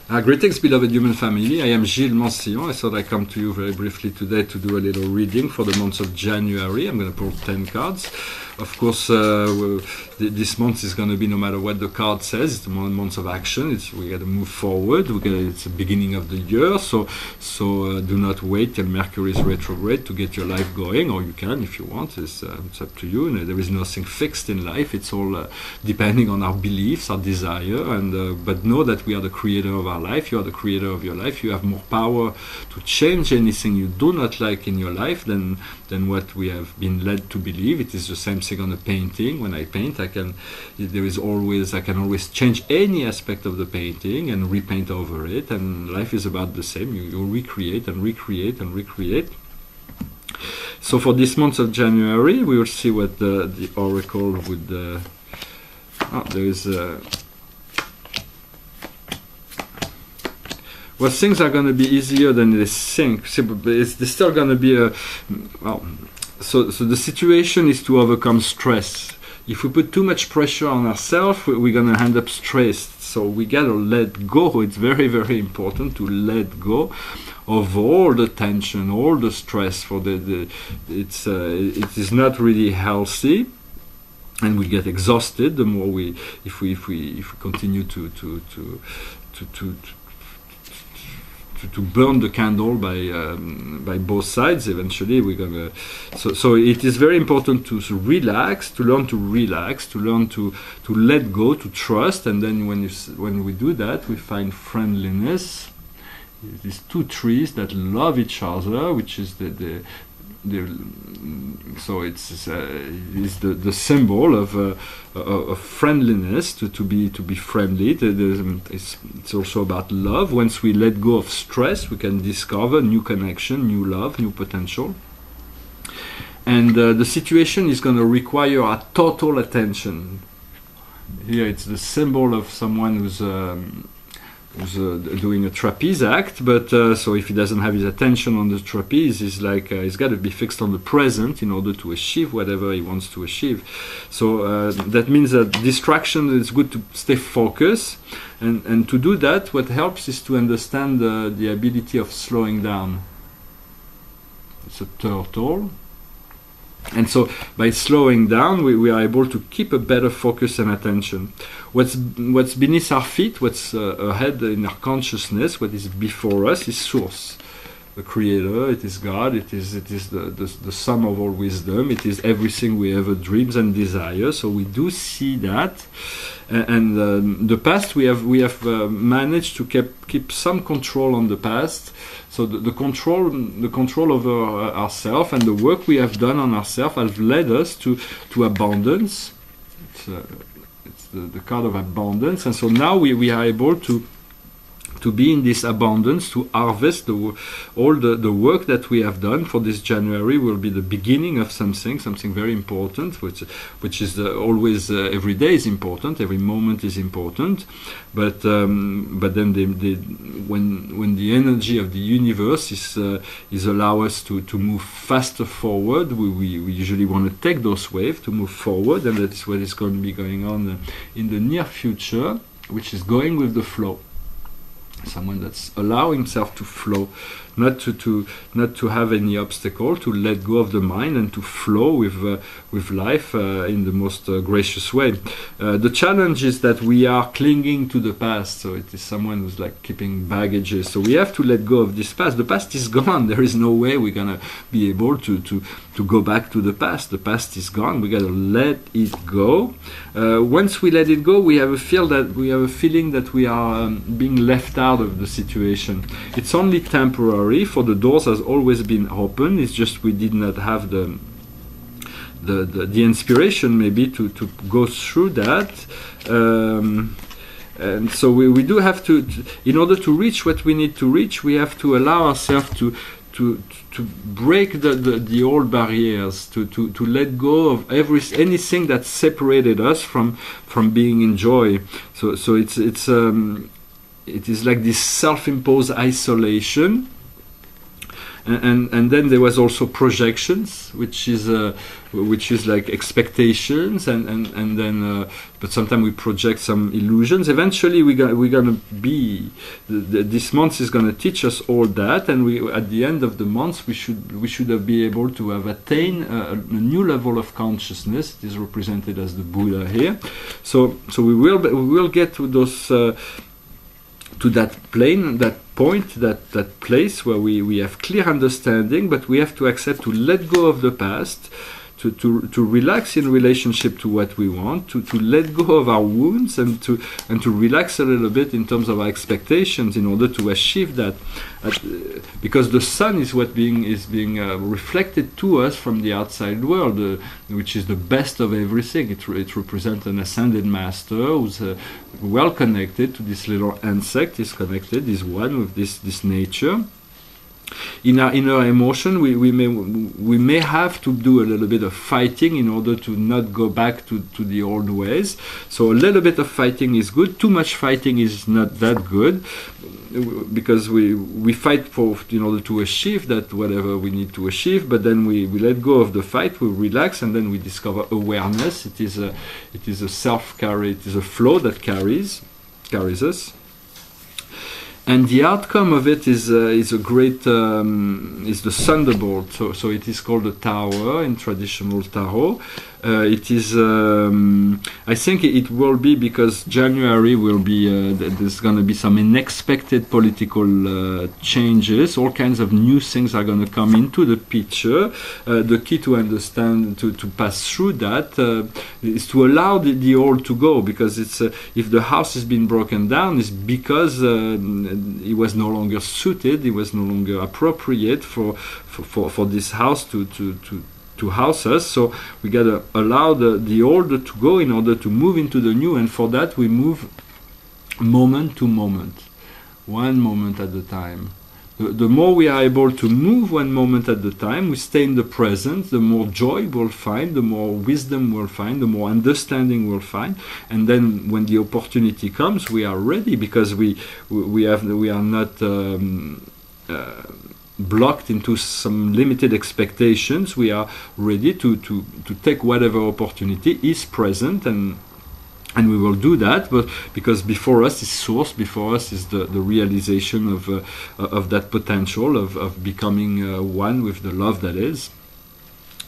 Greetings, beloved human family. I am Gilles Mancillon. I thought I'd come to you very briefly today to do a little reading for the month of January. I'm going to pull 10 cards. Of course, this month is going to be, no matter what the card says, it's a month of action. We got to move forward. It's the beginning of the year, so do not wait till Mercury is retrograde to get your life going, or you can if you want. It's up to you. And there is nothing fixed in life. It's all depending on our beliefs, our desire, and but know that we are the creator of our life. You are the creator of your life. You have more power to change anything you do not like in your life than what we have been led to believe. It is the same thing on a painting. When I paint, I can always change any aspect of the painting and repaint over it, and life is about the same. You recreate and recreate and recreate. So for this month of January, we will see what the oracle would there is well, things are going to be easier than they think. There's still going to be so the situation is to overcome stress. If we put too much pressure on ourselves, we're going to end up stressed. So we got to let go. It's very, very important to let go of all the tension, all the stress. It is not really healthy, and we get exhausted the more if we continue to burn the candle by both sides. Eventually we're gonna so it is very important to relax, to learn to let go, to trust, and then when we do that, we find friendliness. These two trees that love each other, which is so it's the symbol of friendliness, to be friendly. It's also about love. Once we let go of stress, we can discover new connection, new love, new potential. And the situation is going to require our total attention. Here it's the symbol of someone who's doing a trapeze act, but so if he doesn't have his attention on the trapeze, he's got to be fixed on the present in order to achieve whatever he wants to achieve. So that means that distraction, it's good to stay focused, and to do that, what helps is to understand the ability of slowing down. It's a turtle. And so by slowing down, we are able to keep a better focus and attention. What's beneath our feet, what's ahead in our consciousness, what is before us is Source, the Creator. It is God. It is the sum of all wisdom. It is everything we ever dreams and desire. So we do see that. And the past, we have managed to keep some control on the past. So the control over ourselves and the work we have done on ourselves have led us to abundance. It's the card of abundance, and so now we are able to be in this abundance, to harvest all the work that we have done. For this January will be the beginning of something very important, which is always every day is important, every moment is important, but then when the energy of the universe is allow us to move faster forward, we usually want to take those waves to move forward, and that is what is going to be going on in the near future, which is going with the flow. Someone that's allowing himself to flow, not to have any obstacle, to let go of the mind and to flow with life in the most gracious way. The challenge is that we are clinging to the past, so it is someone who's like keeping baggages. So we have to let go of this past. The past is gone. There is no way we're gonna be able to go back to the past. The past is gone. We gotta let it go. Once we let it go, we have a feeling that we are being left out of the situation. It's only temporary. For the doors has always been open. It's just we did not have the inspiration maybe to go through that. And so we do have to, in order to reach what we need to reach, we have to allow ourselves to break the old barriers, to let go of anything that separated us from being in joy. So it is like this self-imposed isolation. and then there was also projections, which is like expectations, and then but sometimes we project some illusions. Eventually we're gonna be this month is gonna teach us all that, and we at the end of the month we should have be able to have attained a new level of consciousness. It is represented as the Buddha here. So we will get to those to that plane, that point, that place where we have clear understanding, but we have to accept to let go of the past, to relax in relationship to what we want, to let go of our wounds, and to relax a little bit in terms of our expectations in order to achieve that. Because the sun is what is being reflected to us from the outside world, which is the best of everything. It represents an ascended master who's well connected to this little insect, is connected, is one with this nature. In our inner emotion, we may have to do a little bit of fighting in order to not go back to the old ways. So a little bit of fighting is good. Too much fighting is not that good, because we fight in order to achieve that whatever we need to achieve. But then we let go of the fight, we relax, and then we discover awareness. It is a self-carry. It is a flow that carries us. And the outcome of it is a great is the thunderbolt. So it is called a tower in traditional tarot. It is. I think it will be, because January will be. There's going to be some unexpected political changes. All kinds of new things are going to come into the picture. The key to understand, to pass through that, is to allow the old to go. Because it's if the house has been broken down, it's because it was no longer suited. It was no longer appropriate for this house to house us. So we gotta allow the old to go in order to move into the new, and for that we move moment to moment, one moment at a time. The more we are able to move one moment at a time, we stay in the present, the more joy we'll find, the more wisdom we'll find, the more understanding we'll find, and then when the opportunity comes, we are ready, because we are not blocked into some limited expectations. We are ready to take whatever opportunity is present, and we will do that. But because before us is source, before us is the realization of that potential of becoming one with the love that is.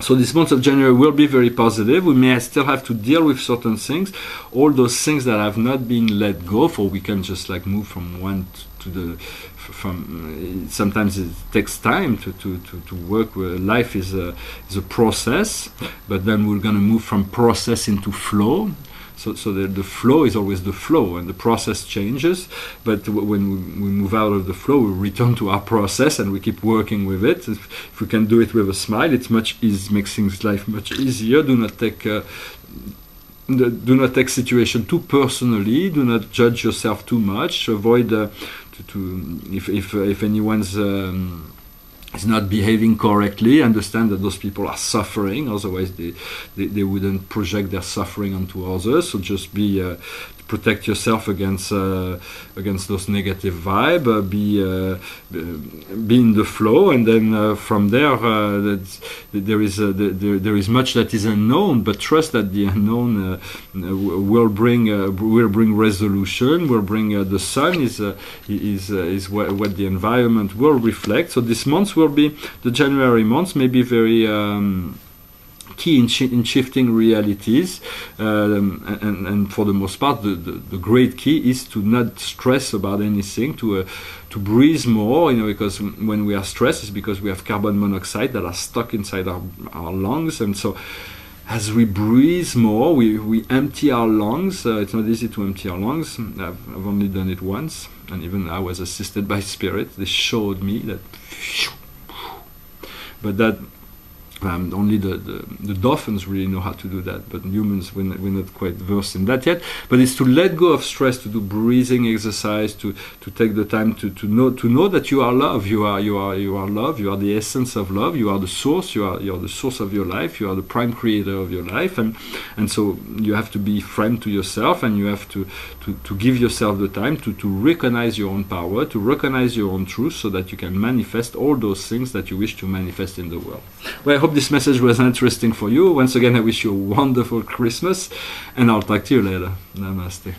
So this month of January will be very positive. We may still have to deal with certain things, all those things that have not been let go, for we can just like move from one to the sometimes it takes time to work with. Life is a process, but then we're going to move from process into flow. So the flow is always the flow, and the process changes. But when we move out of the flow, we return to our process, and we keep working with it. If we can do it with a smile, it's makes things life much easier. Do not take situation too personally. Do not judge yourself too much. Avoid if anyone's is not behaving correctly, understand that those people are suffering. Otherwise, they wouldn't project their suffering onto others. So just protect yourself against those negative vibes. Be in the flow, and then from there, there is much that is unknown. But trust that the unknown will bring resolution. Will bring the sun is what the environment will reflect. So this month will be the January month, may be very key in shifting realities, and for the most part, the great key is to not stress about anything, to breathe more, because when we are stressed, it's because we have carbon monoxide that are stuck inside our lungs, and so as we breathe more, we empty our lungs. It's not easy to empty our lungs. I've only done it once, and even I was assisted by spirit. They showed me that, but that Only the dolphins really know how to do that, but humans, we're not quite versed in that yet. But it's to let go of stress, to do breathing exercise, to take the time to know that you are love, you are love, you are the essence of love, you are the source, you're the source of your life, you are the prime creator of your life, and so you have to be friend to yourself, and you have to give yourself the time to recognize your own power, to recognize your own truth, so that you can manifest all those things that you wish to manifest in the world. Well, I hope this message was interesting for you. Once again, I wish you a wonderful Christmas, and I'll talk to you later. Namaste.